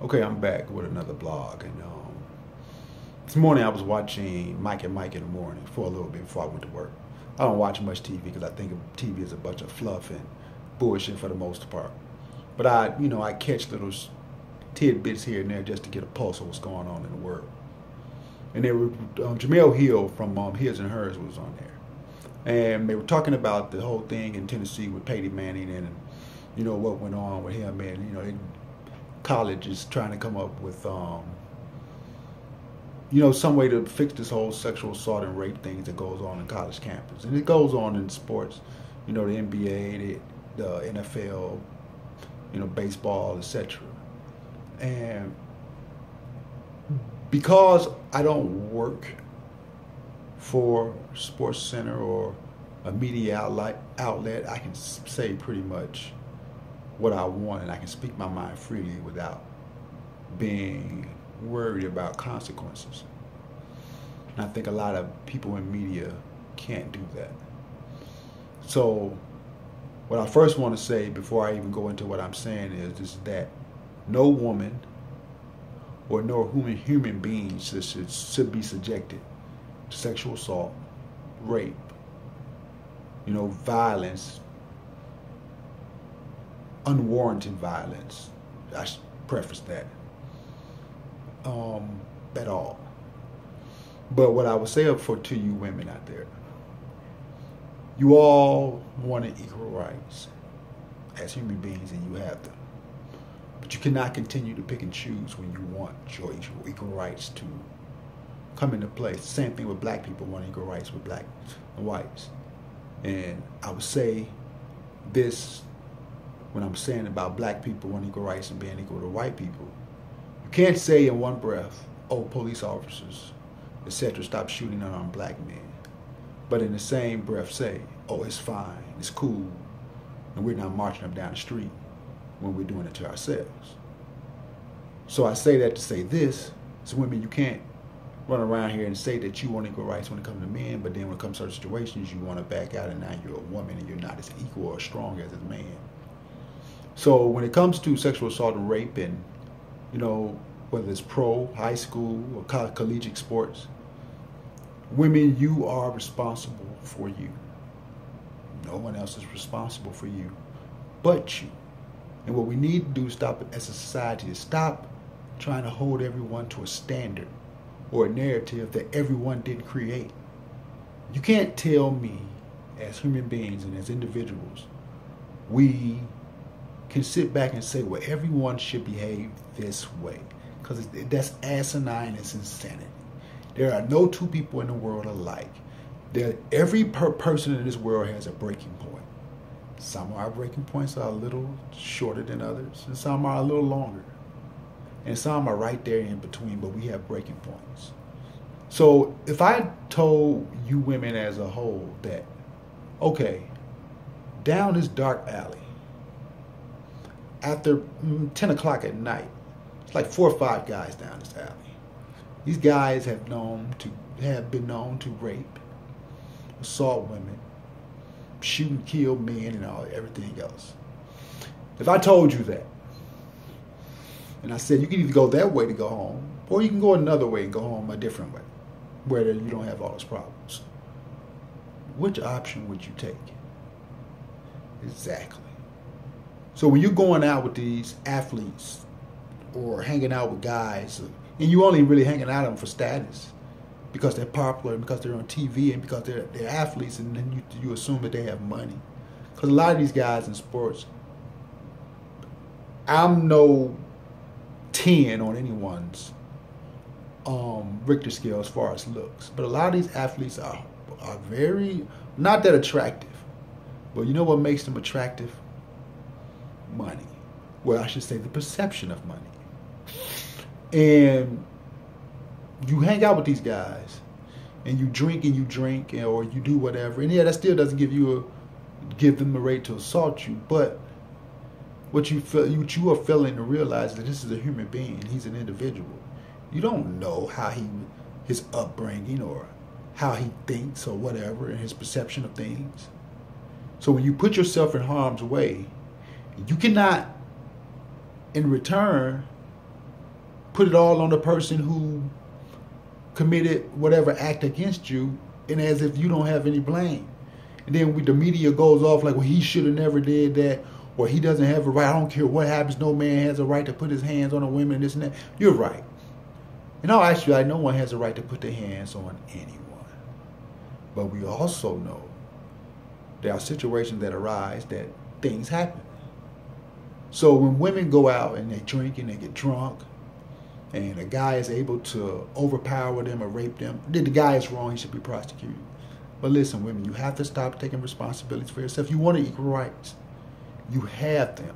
Okay, I'm back with another blog, and this morning I was watching Mike and Mike in the morning for a little bit before I went to work. I don't watch much TV because I think TV is a bunch of fluff and bullshit for the most part. But I catch little tidbits here and there just to get a pulse of what's going on in the world. And they were Jamel Hill from His and Hers was on there, and they were talking about the whole thing in Tennessee with Peyton Manning and what went on with him, and college is trying to come up with some way to fix this whole sexual assault and rape things that goes on in college campus, and it goes on in sports, the NBA, the NFL, baseball, etc. And because I don't work for Sports Center or a media outlet, I can say pretty much what I want, and I can speak my mind freely without being worried about consequences. And I think a lot of people in media can't do that. So what I first want to say before I even go into what I'm saying is that no woman or no human being should be subjected to sexual assault, rape, violence, unwarranted violence. I should preface that at all. But what I would say to you women out there, you all want equal rights as human beings, and you have them. But you cannot continue to pick and choose when you want your equal rights to come into place. The same thing with black people wanting equal rights with black and whites. And I would say this when I'm saying about black people wanting equal rights and being equal to white people. You can't say in one breath, oh, police officers, etc., stop shooting unarmed black men. But in the same breath say, oh, it's fine, it's cool, and we're not marching them down the street when we're doing it to ourselves. So I say that to say this, so women, you can't run around here and say that you want equal rights when it comes to men, but then when it comes to certain situations, you want to back out, and now you're a woman and you're not as equal or strong as a man. So when it comes to sexual assault and rape, and whether it's pro, high school, or collegiate sports, women, you are responsible for you. No one else is responsible for you but you. And what we need to do as a society is stop trying to hold everyone to a standard or a narrative that everyone didn't create. You can't tell me as human beings and as individuals, we can sit back and say, well, everyone should behave this way, because that's asinine. It's insanity. There are no two people in the world alike. Every person in this world has a breaking point. Some of our breaking points are a little shorter than others, and some are a little longer. And some are right there in between, but we have breaking points. So if I told you women as a whole that, okay, down this dark alley, after 10 o'clock at night, it's like 4 or 5 guys down this alley. These guys have been known to rape, assault women, shoot and kill men, and everything else. If I told you that, and I said you can either go that way to go home, or you can go another way and go home a different way, where you don't have all those problems, which option would you take? Exactly. So when you're going out with these athletes or hanging out with guys, and you only really hanging out with them for status, because they're popular, and because they're on TV, and because they're athletes, and then you assume that they have money. Because a lot of these guys in sports, I'm no 10 on anyone's Richter scale as far as looks, but a lot of these athletes are very, not that attractive. But you know what makes them attractive? Money. Well, I should say the perception of money. And you hang out with these guys, and you drink, or you do whatever, and yeah, that still doesn't give them a right to assault you. But what you are failing to realize is that this is a human being. He's an individual. You don't know how his upbringing or how he thinks or whatever, and his perception of things. So when you put yourself in harm's way, you cannot, in return, put it all on the person who committed whatever act against you, and as if you don't have any blame. And then the media goes off like, well, he should have never did that, or he doesn't have a right. I don't care what happens. No man has a right to put his hands on a woman and this and that. You're right. In all actuality, no one has a right to put their hands on anyone. But we also know there are situations that arise that things happen. So when women go out and they drink and they get drunk, and a guy is able to overpower them or rape them, the guy is wrong, he should be prosecuted. But listen, women, you have to stop taking responsibilities for yourself. You want equal rights. You have them.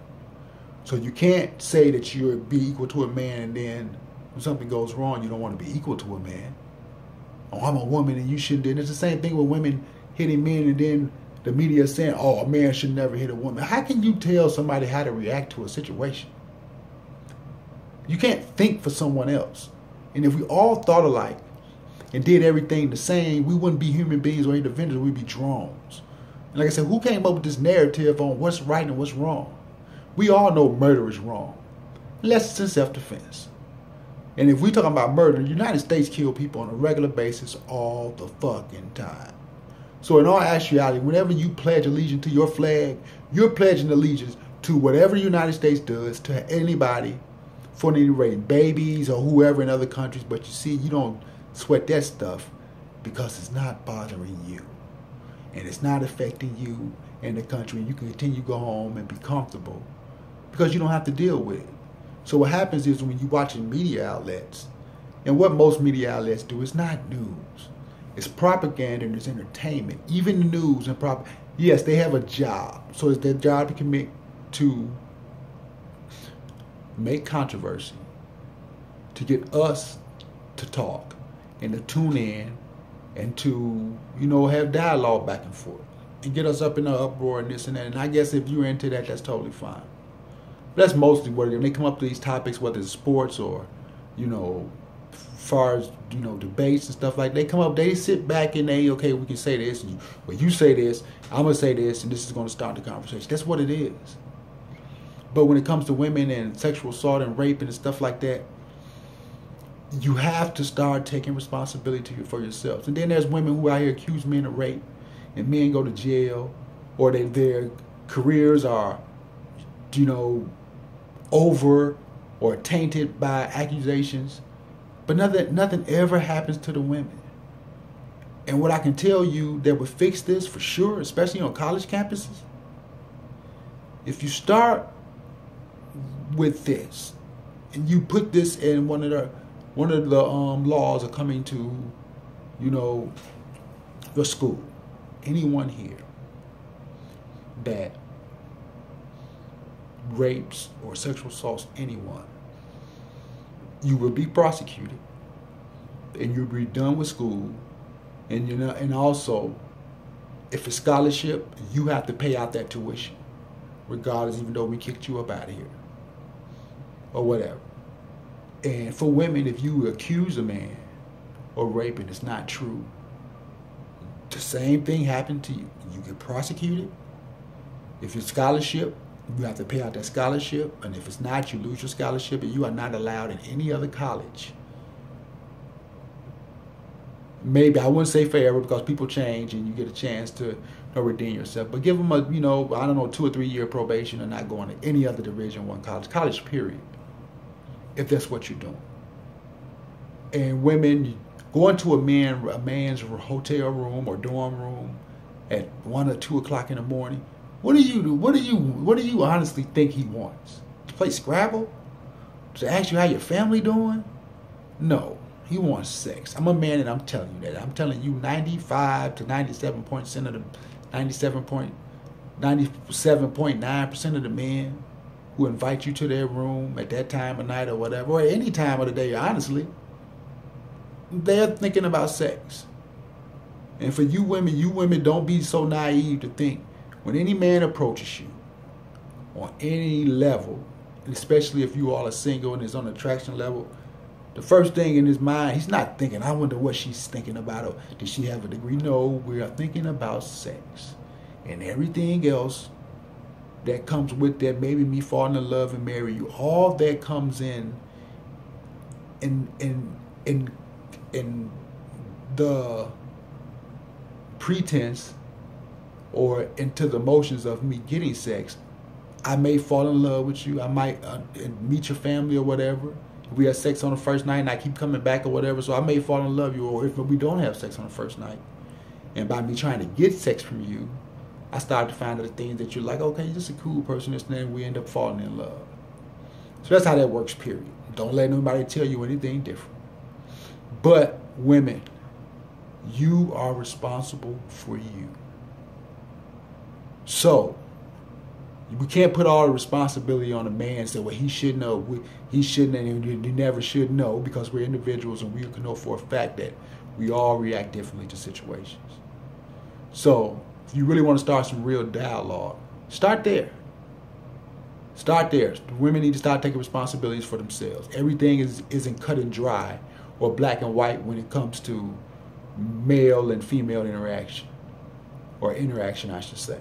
So you can't say that you'll be equal to a man and then when something goes wrong, you don't want to be equal to a man. Oh, I'm a woman and you shouldn't. And it's the same thing with women hitting men and then the media is saying, oh, a man should never hit a woman. How can you tell somebody how to react to a situation? You can't think for someone else. And if we all thought alike and did everything the same, we wouldn't be human beings or individuals, we'd be drones. And like I said, who came up with this narrative on what's right and what's wrong? We all know murder is wrong, unless it's in self-defense. And if we're talking about murder, the United States kill people on a regular basis all the fucking time. So in all actuality, whenever you pledge allegiance to your flag, you're pledging allegiance to whatever the United States does to anybody, for any rating, babies or whoever in other countries. But you see, you don't sweat that stuff because it's not bothering you. And it's not affecting you and the country. You can continue to go home and be comfortable because you don't have to deal with it. So what happens is when you're watching media outlets, and what most media outlets do, is not news. It's propaganda and it's entertainment. Even the news and yes, they have a job. So it's their job to commit to make controversy, to get us to talk and to tune in and to, have dialogue back and forth and get us up in the uproar and this and that. And I guess if you're into that, that's totally fine. But that's mostly what it is. When they come up to these topics, whether it's sports or, far as, debates and stuff like that, they come up, they sit back and okay, we can say this, and you say this, I'm going to say this, and this is going to start the conversation. That's what it is. But when it comes to women and sexual assault and rape and stuff like that, you have to start taking responsibility for yourselves. And then there's women who out here accuse men of rape, and men go to jail, or their careers are, over or tainted by accusations. But nothing ever happens to the women. And what I can tell you that would fix this for sure, especially on college campuses, if you start with this, and you put this in one of the laws of coming to, the school, anyone here that rapes or sexual assaults anyone, you will be prosecuted, and you'll be done with school, and and also, if it's scholarship, you have to pay out that tuition, regardless, even though we kicked you up out of here. Or whatever. And for women, if you accuse a man of rape and it's not true, the same thing happened to you. You get prosecuted. If it's scholarship, you have to pay out that scholarship. And if it's not, you lose your scholarship and you are not allowed in any other college. Maybe, I wouldn't say forever because people change and you get a chance to redeem yourself. But give them a, 2 or 3 year probation and not going to any other Division I college period. If that's what you're doing. And women, going to a man's hotel room or dorm room at 1 or 2 o'clock in the morning, what do you honestly think he wants? To play Scrabble? To ask you how your family doing? No, he wants sex. I'm a man and I'm telling you that. I'm telling you 95 to 97.9% of the men who invite you to their room at that time of night or whatever, or any time of the day, honestly, they're thinking about sex. And for you women, don't be so naive to think when any man approaches you on any level, and especially if you all are single and is on an attraction level, the first thing in his mind, he's not thinking, I wonder what she's thinking about, or does she have a degree? No, we are thinking about sex. And everything else that comes with that, maybe me falling in love and marry you, all that comes in in the pretense or into the motions of me getting sex, I may fall in love with you. I might meet your family or whatever. If we have sex on the first night and I keep coming back or whatever, so I may fall in love with you. Or if we don't have sex on the first night, and by me trying to get sex from you, I start to find out the things that you're like, okay, you're just a cool person, and then we end up falling in love. So that's how that works, period. Don't let nobody tell you anything different. But women, you are responsible for you. So we can't put all the responsibility on a man and say, well, he should know. He shouldn't, and he never should know, because we're individuals and we can know for a fact that we all react differently to situations. So if you really want to start some real dialogue, start there. Start there. The women need to start taking responsibilities for themselves. Everything isn't cut and dry or black and white when it comes to male and female interaction, or interaction, I should say.